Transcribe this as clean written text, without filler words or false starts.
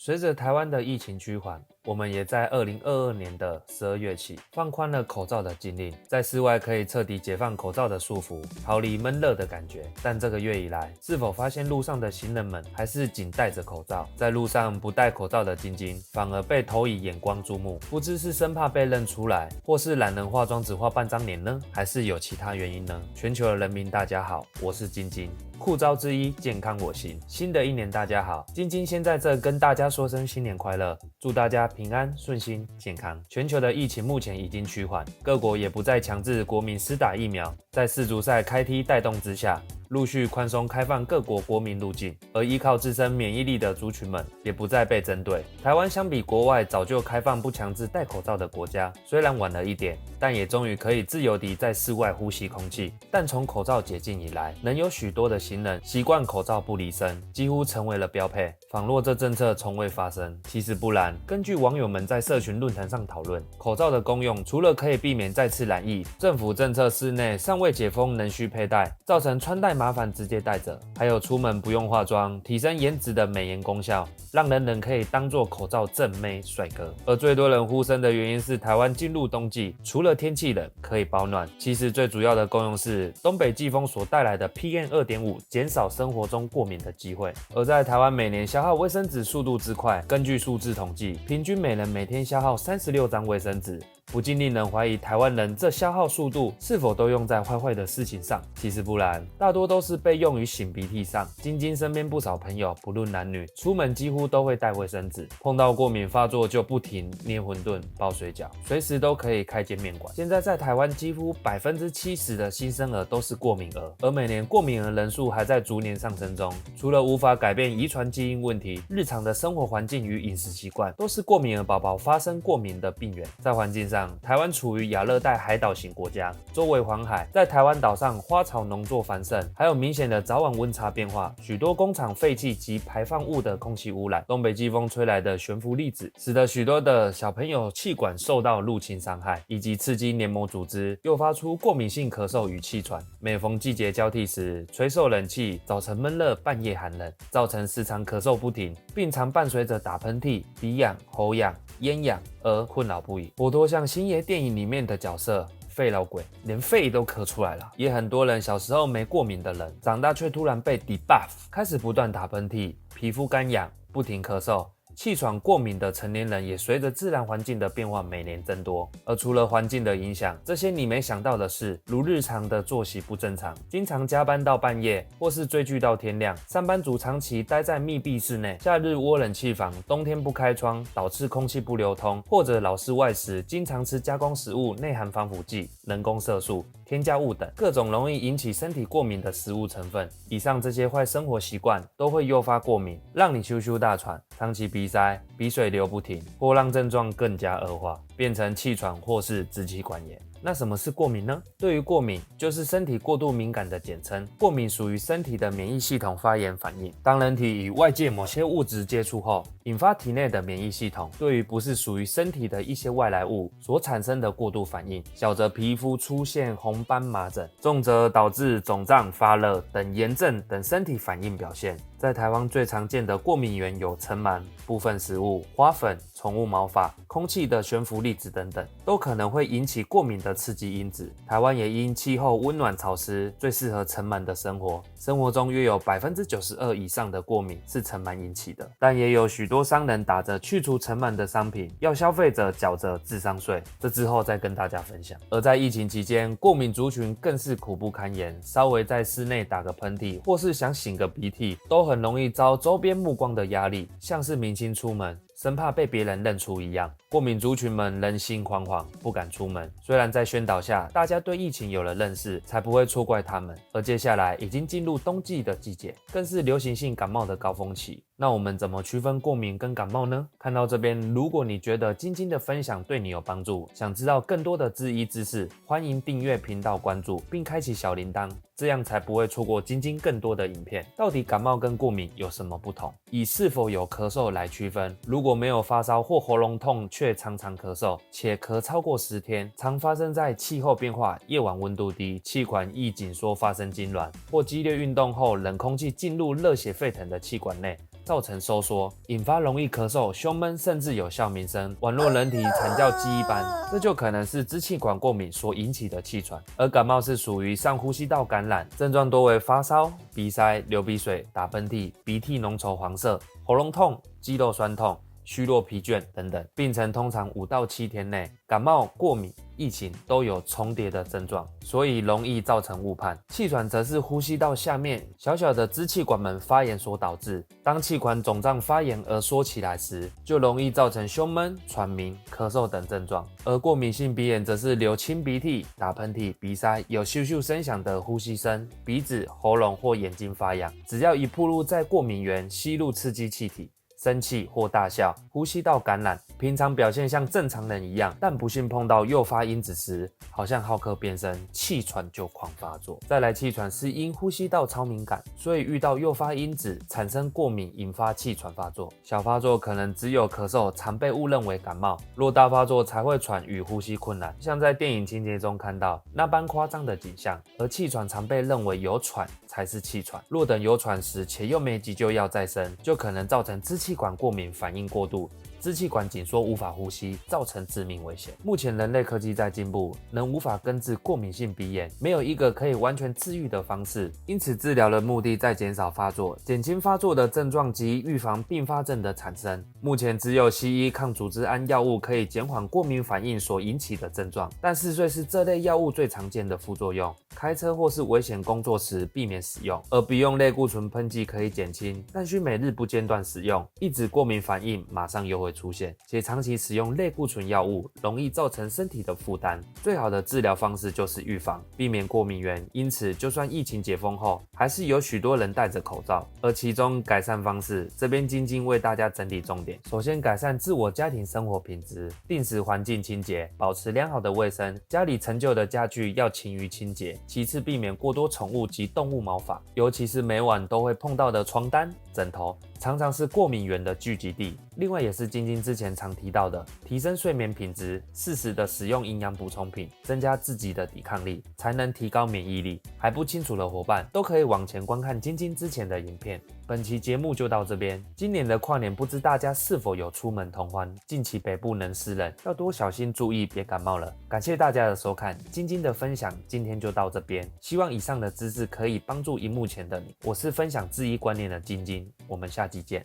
随着台湾的疫情趋缓，我们也在2022年的12月起放宽了口罩的禁令，在室外可以彻底解放口罩的束缚，逃离闷热的感觉。但这个月以来，是否发现路上的行人们还是仅戴着口罩？在路上不戴口罩的晶晶，反而被投以眼光注目，不知是生怕被认出来，或是懒人化妆只画半张脸呢，还是有其他原因呢？全球的人民大家好，我是晶晶。酷招之一，健康我行。新的一年大家好，晶晶先在这跟大家说声新年快乐，祝大家平安顺心健康。全球的疫情目前已经趋缓，各国也不再强制国民施打疫苗，在世足赛开踢带动之下，陆续宽松开放各国国民入境，而依靠自身免疫力的族群们也不再被针对。台湾相比国外早就开放不强制戴口罩的国家，虽然晚了一点，但也终于可以自由地在室外呼吸空气。但从口罩解禁以来，仍有许多的行人习惯口罩不离身，几乎成为了标配，仿若这政策从未发生。其实不然，根据网友们在社群论坛上讨论，口罩的功用除了可以避免再次染疫，政府政策室内尚未解封仍需佩戴，造成穿戴麻烦直接戴着，还有出门不用化妆，提升颜值的美颜功效，让人人可以当作口罩正妹帅哥。而最多人呼声的原因是台湾进入冬季，除了天气冷可以保暖，其实最主要的功用是东北季风所带来的 PM2.5 减少生活中过敏的机会。而在台湾每年消耗卫生纸速度之快，根据数字统计，平均每人每天消耗36张卫生纸，不禁令人怀疑台湾人这消耗速度是否都用在坏的事情上。其实不然，大多都是被用于擤鼻涕上。晶晶身边不少朋友不论男女，出门几乎都会带卫生纸，碰到过敏发作就不停捏馄饨包水饺，随时都可以开间面馆。现在在台湾几乎70%的新生儿都是过敏儿，而每年过敏儿人数还在逐年上升中。除了无法改变遗传基因问题，日常的生活环境与饮食习惯都是过敏儿宝宝发生过敏的病源。在环境上，台湾处于亚热带海岛型国家，周围环海，在台湾岛上花草农作繁盛，还有明显的早晚温差变化，许多工厂废气及排放物的空气污染，东北季风吹来的悬浮粒子，使得许多的小朋友气管受到入侵伤害，以及刺激黏膜组织，诱发出过敏性咳嗽与气喘。每逢季节交替时，吹受冷气，早晨闷热，半夜寒冷，造成时常咳嗽不停，并常伴随着打喷嚏、鼻痒、喉痒、咽痒而困扰不已。颇多像星爷电影里面的角色，肺痨鬼连肺都咳出来了。也很多人小时候没过敏的人，长大却突然被 debuff， 开始不断打喷嚏，皮肤干痒，不停咳嗽。气喘过敏的成年人也随着自然环境的变化每年增多。而除了环境的影响，这些你没想到的是，如日常的作息不正常，经常加班到半夜，或是追剧到天亮，上班族长期待在密闭室内，夏日窝冷气房，冬天不开窗，导致空气不流通，或者老是外食，经常吃加工食物内含防腐剂、人工色素、添加物等各种容易引起身体过敏的食物成分。以上这些坏生活习惯都会诱发过敏，让你咻咻大喘，长期鼻塞、鼻水流不停，或让症状更加恶化，变成气喘或是支气管炎。那什么是过敏呢？对于过敏，就是身体过度敏感的简称。过敏属于身体的免疫系统发炎反应，当人体与外界某些物质接触后，引发体内的免疫系统对于不是属于身体的一些外来物所产生的过度反应，小则皮肤出现红斑麻疹，重则导致肿胀、发热等炎症等身体反应表现。在台湾最常见的过敏源有尘螨、部分食物、花粉、宠物毛发、空气的悬浮粒子等等，都可能会引起过敏的刺激因子。台湾也因气候温暖潮湿，最适合尘螨的生活。生活中约有92%以上的过敏是尘螨引起的，但也有许多商人打着去除尘螨的商品，要消费者缴着智商税，这之后再跟大家分享。而在疫情期间，过敏族群更是苦不堪言，稍微在室内打个喷嚏，或是想擤个鼻涕，都很容易遭周边目光的压力，像是明星出门，生怕被别人认出一样。过敏族群们人心惶惶，不敢出门。虽然在宣导下，大家对疫情有了认识，才不会错怪他们。而接下来已经进入冬季的季节，更是流行性感冒的高峰期。那我们怎么区分过敏跟感冒呢？看到这边，如果你觉得晶晶的分享对你有帮助，想知道更多的治医知识，欢迎订阅频道关注，并开启小铃铛，这样才不会错过晶晶更多的影片。到底感冒跟过敏有什么不同？以是否有咳嗽来区分。如果没有发烧或喉咙痛却常常咳嗽，且咳超过10天，常发生在气候变化、夜晚温度低、气管易紧缩发生痉挛，或激烈运动后冷空气进入热血沸腾的气管内，造成收缩，引发容易咳嗽、胸闷，甚至有哮鸣声，宛若人体惨叫鸡一般。这就可能是支气管过敏所引起的气喘。而感冒是属于上呼吸道感染，症状多为发烧、鼻塞、流鼻水、打喷嚏、鼻涕浓稠黄色、喉咙痛、肌肉酸痛、虚弱疲倦等等，病程通常5到7天内。感冒、过敏、疫情都有重叠的症状，所以容易造成误判。气喘则是呼吸道下面小小的支气管门发炎所导致，当气管肿胀发炎而缩起来时，就容易造成胸闷、喘鸣、咳嗽等症状。而过敏性鼻炎则是流清鼻涕、打喷嚏、鼻塞，有咻咻声响的呼吸声，鼻子、喉咙或眼睛发痒。只要一暴露在过敏源，吸入刺激气体，生气或大笑，呼吸道感染，平常表现像正常人一样，但不幸碰到诱发因子时，好像好客变身，气喘就狂发作。再来，气喘是因呼吸道超敏感，所以遇到诱发因子产生过敏，引发气喘发作。小发作可能只有咳嗽，常被误认为感冒；若大发作才会喘与呼吸困难，像在电影情节中看到那般夸张的景象。而气喘常被认为有喘才是气喘，若等有喘时且又没急救药在身，就可能造成支气管过敏反应过度，支气管紧缩无法呼吸，造成致命危险。目前人类科技在进步，能无法根治过敏性鼻炎，没有一个可以完全治愈的方式，因此治疗的目的在减少发作，减轻发作的症状及预防并发症的产生。目前只有西医抗组织胺药物可以减缓过敏反应所引起的症状，但嗜睡是这类药物最常见的副作用，开车或是危险工作时避免使用。而鼻用类固醇喷剂可以减轻，但需每日不间断使用，一直过敏反应马上又会出现，且长期使用类固醇药物容易造成身体的负担。最好的治疗方式就是预防，避免过敏源。因此，就算疫情解封后，还是有许多人戴着口罩。而其中改善方式，这边晶晶为大家整理重点。首先，改善自我家庭生活品质，定时环境清洁，保持良好的卫生，家里陈旧的家具要勤于清洁。其次，避免过多宠物及动物毛发，尤其是每晚都会碰到的床单、枕头，常常是过敏源的聚集地。另外，也是晶晶之前常提到的，提升睡眠品质，适时的使用营养补充品，增加自己的抵抗力，才能提高免疫力。还不清楚的伙伴，都可以往前观看晶晶之前的影片。本期节目就到这边。今年的跨年，不知大家是否有出门同欢？近期北部能湿冷，要多小心注意，别感冒了。感谢大家的收看，晶晶的分享今天就到这边。希望以上的知识可以帮助荧幕前的你。我是分享质疑观念的晶晶，我们下期见。